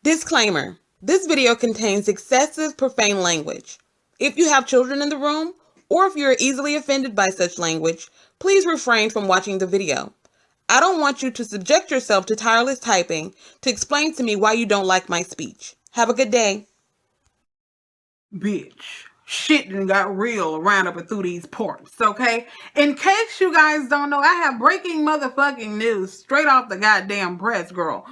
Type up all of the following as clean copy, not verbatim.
Disclaimer: this video contains excessive profane language. If you have children in the room, or if you're easily offended by such language, please refrain from watching the video. I don't want you to subject yourself to tireless typing to explain to me why you don't like my speech. Have a good day. Bitch, shit done got real around up and through these parts, okay? In case you guys don't know, I have breaking motherfucking news straight off the goddamn press, girl.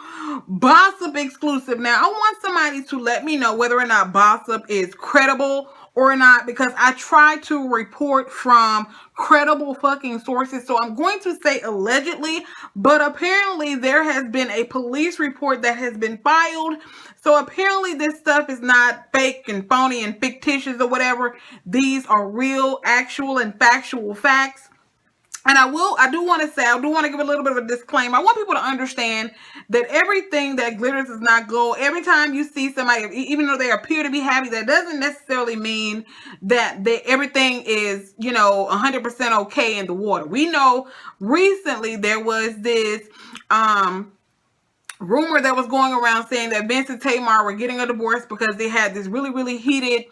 Bossip exclusive. Now, I want somebody to let me know whether or not Bossip is credible or not, because I try to report from credible fucking sources. So I'm going to say allegedly, but apparently there has been a police report that has been filed. So apparently this stuff is not fake and phony and fictitious or whatever. These are real, actual, and factual facts. And I do want to give a little bit of a disclaimer. I want people to understand that everything that glitters is not gold. Every time you see somebody, even though they appear to be happy, that doesn't necessarily mean that everything is, 100% okay in the water. We know recently there was this rumor that was going around saying that Vince and Tamar were getting a divorce because they had this really, really heated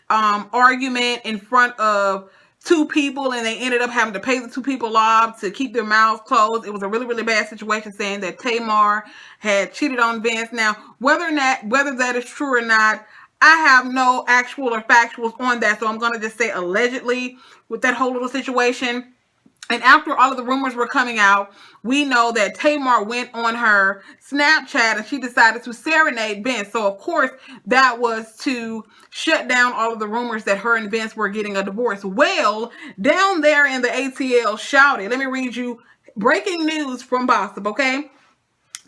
argument in front of two people, and they ended up having to pay the two people off to keep their mouths closed. It was a really, really bad situation, saying that Tamar had cheated on Vince. Now, whether that is true or not, I have no actual or factuals on that, so I'm going to just say allegedly with that whole little situation. And after all of the rumors were coming out, we know that Tamar went on her Snapchat and she decided to serenade Vince. So, of course, that was to shut down all of the rumors that her and Vince were getting a divorce. Well, down there in the ATL shouted, let me read you breaking news from Bossip, okay?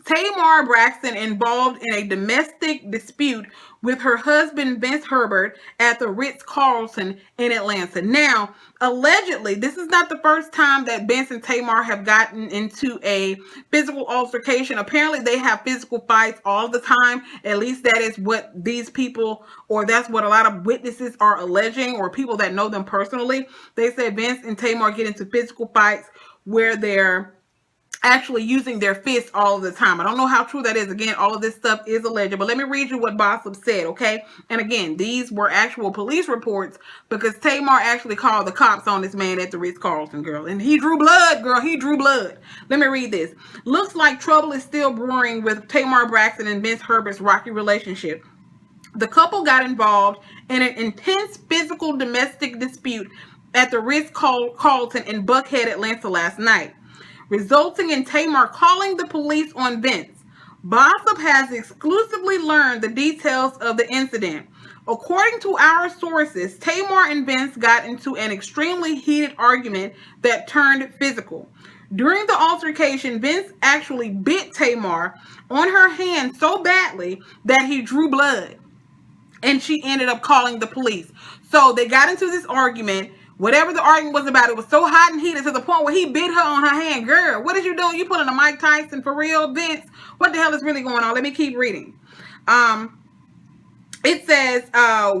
Tamar Braxton involved in a domestic dispute with her husband, Vince Herbert, at the Ritz Carlton in Atlanta. Now, allegedly, this is not the first time that Vince and Tamar have gotten into a physical altercation. Apparently, they have physical fights all the time. At least that is what these people, or that's what a lot of witnesses are alleging, or people that know them personally. They said Vince and Tamar get into physical fights where they're actually using their fists all of the time. I don't know how true that is. Again, all of this stuff is alleged, but let me read you what Bossip said, okay? And again, these were actual police reports because Tamar actually called the cops on this man at the Ritz-Carlton, girl. And he drew blood, girl. He drew blood. Let me read this. Looks like trouble is still brewing with Tamar Braxton and Vince Herbert's rocky relationship. The couple got involved in an intense physical domestic dispute at the Ritz-Carlton in Buckhead, Atlanta last night, resulting in Tamar calling the police on Vince. Bossip has exclusively learned the details of the incident. According to our sources, Tamar and Vince got into an extremely heated argument that turned physical. During the altercation, Vince actually bit Tamar on her hand so badly that he drew blood, and she ended up calling the police. So they got into this argument. Whatever the argument was about, it was so hot and heated to the point where he bit her on her hand. Girl, what is you doing? You pulling a Mike Tyson for real, Vince? What the hell is really going on? Let me keep reading. It says,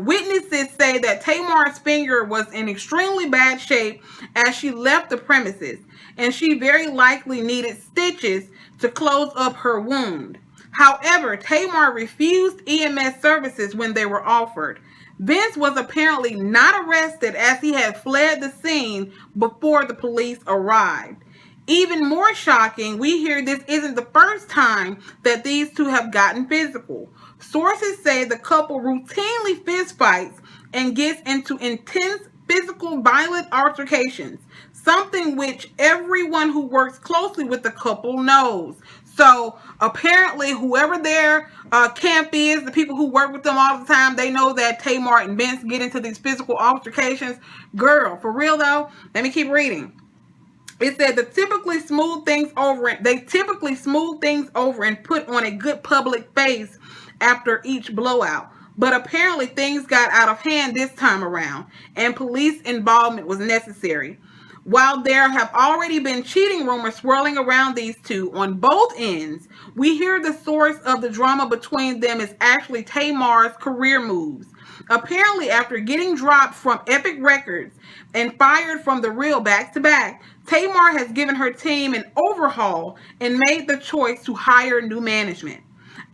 witnesses say that Tamar's finger was in extremely bad shape as she left the premises, and she very likely needed stitches to close up her wound. However, Tamar refused EMS services when they were offered. Vince was apparently not arrested as he had fled the scene before the police arrived. Even more shocking, we hear this isn't the first time that these two have gotten physical. Sources say the couple routinely fistfights and gets into intense physical violent altercations, something which everyone who works closely with the couple knows. So apparently, whoever their camp is, the people who work with them all the time, they know that Tamar and Vince get into these physical altercations. Girl, for real though, let me keep reading. It said they typically smooth things over and put on a good public face after each blowout. But apparently things got out of hand this time around, and police involvement was necessary. While there have already been cheating rumors swirling around these two on both ends, we hear the source of the drama between them is actually Tamar's career moves. Apparently, after getting dropped from Epic Records and fired from The Real back-to-back, Tamar has given her team an overhaul and made the choice to hire new management.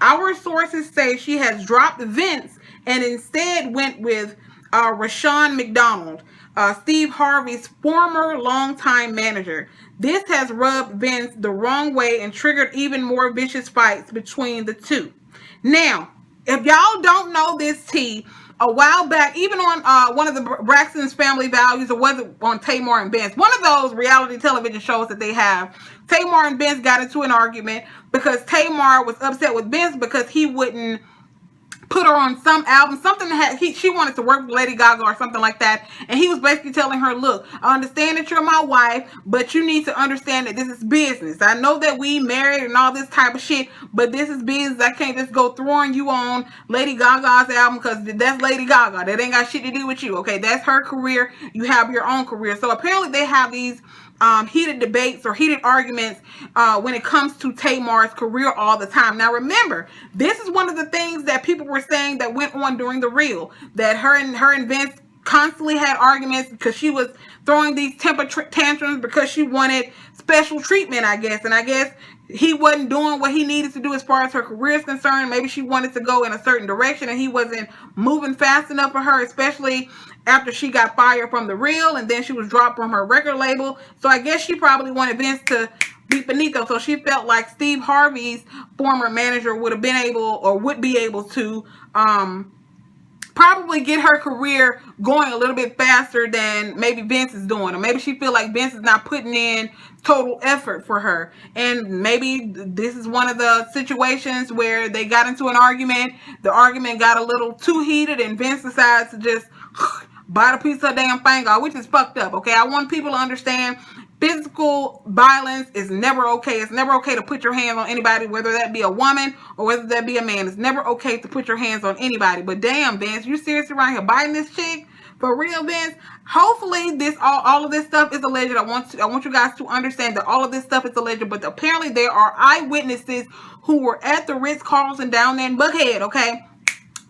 Our sources say she has dropped Vince and instead went with Rashawn McDonald, Steve Harvey's former longtime manager. This has rubbed Vince the wrong way and triggered even more vicious fights between the two. Now, if y'all don't know this tea, a while back, even on one of the Braxton's Family Values, or was it on Tamar and Vince, one of those reality television shows that they have, Tamar and Vince got into an argument because Tamar was upset with Vince because he wouldn't put her on some album, something that she wanted to work with Lady Gaga or something like that, and he was basically telling her, look, I understand that you're my wife, but you need to understand that this is business. I know that we married and all this type of shit, but this is business. I can't just go throwing you on Lady Gaga's album because that's Lady Gaga. That ain't got shit to do with you, okay? That's her career. You have your own career. So apparently they have these heated debates or heated arguments when it comes to Tamar's career all the time. Now remember, this is one of the things that people were saying that went on during the reel, that her and Vince constantly had arguments because she was throwing these temper tantrums because she wanted special treatment, I guess. And I guess he wasn't doing what he needed to do as far as her career is concerned. Maybe she wanted to go in a certain direction and he wasn't moving fast enough for her, especially after she got fired from the reel and then she was dropped from her record label. So I guess she probably wanted Vince to be finito. So she felt like Steve Harvey's former manager would have been able, or would be able to, probably get her career going a little bit faster than maybe Vince is doing. Or maybe she feel like Vince is not putting in total effort for her. And maybe this is one of the situations where they got into an argument. The argument got a little too heated and Vince decides to just bite a piece of her damn finger, which is fucked up, okay? I want people to understand physical violence is never okay. It's never okay to put your hands on anybody, whether that be a woman or whether that be a man. It's never okay to put your hands on anybody. But damn, Vince, you seriously around here biting this chick? For real, Vince? Hopefully this all of this stuff is alleged. I want you guys to understand that all of this stuff is alleged, but apparently there are eyewitnesses who were at the Ritz Carlton down there in Buckhead, okay?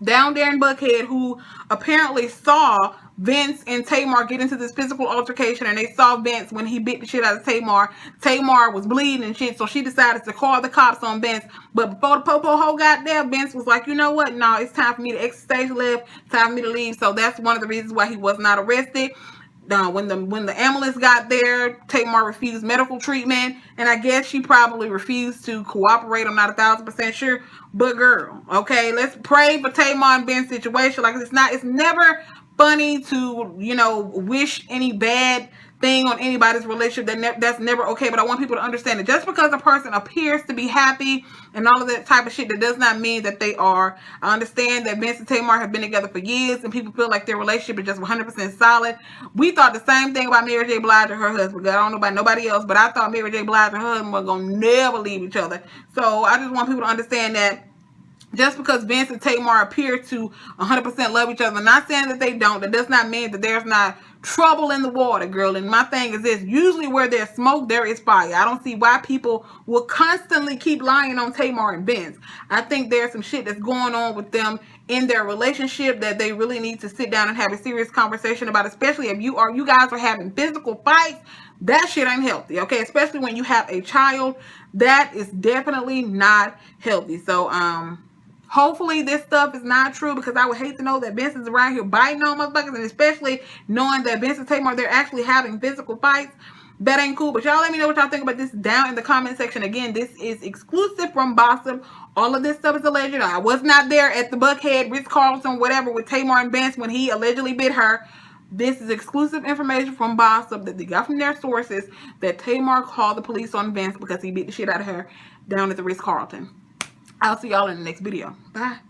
Down there in Buckhead, who apparently saw Vince and Tamar get into this physical altercation, and they saw Vince when he beat the shit out of Tamar. Tamar was bleeding and shit, so she decided to call the cops on Vince. But before the popo hoe got there, Vince was like, you know what? No, it's time for me to exit stage left. Time for me to leave. So that's one of the reasons why he was not arrested. When the ambulance got there, Tamar refused medical treatment, and I guess she probably refused to cooperate. I'm not 1,000% sure, but girl, okay, let's pray for Tamar and Ben's situation. Like, it's never funny to, wish any bad thing on anybody's relationship. That's never okay. But I want people to understand that just because a person appears to be happy and all of that type of shit, that does not mean that they are. I understand that Vince and Tamar have been together for years and people feel like their relationship is just 100% solid. We thought the same thing about Mary J. Blige and her husband. I don't know about nobody else, but I thought Mary J. Blige and her husband were going to never leave each other. So I just want people to understand that just because Vince and Tamar appear to 100% love each other, not saying that they don't, that does not mean that there's not trouble in the water, girl. And my thing is this: usually where there's smoke, there is fire. I don't see why people will constantly keep lying on Tamar and Vince. I think there's some shit that's going on with them in their relationship that they really need to sit down and have a serious conversation about, especially if you guys are having physical fights. That shit ain't healthy, okay? Especially when you have a child. That is definitely not healthy. So, hopefully this stuff is not true, because I would hate to know that Vince is around here biting on motherfuckers, and especially knowing that Vince and Tamar, they're actually having physical fights. That ain't cool. But y'all let me know what y'all think about this down in the comment section. Again, this is exclusive from Bossip. All of this stuff is alleged. I was not there at the Buckhead, Ritz Carlton, whatever, with Tamar and Vince when he allegedly bit her. This is exclusive information from Bossip that they got from their sources, that Tamar called the police on Vince because he beat the shit out of her down at the Ritz Carlton. I'll see y'all in the next video. Bye.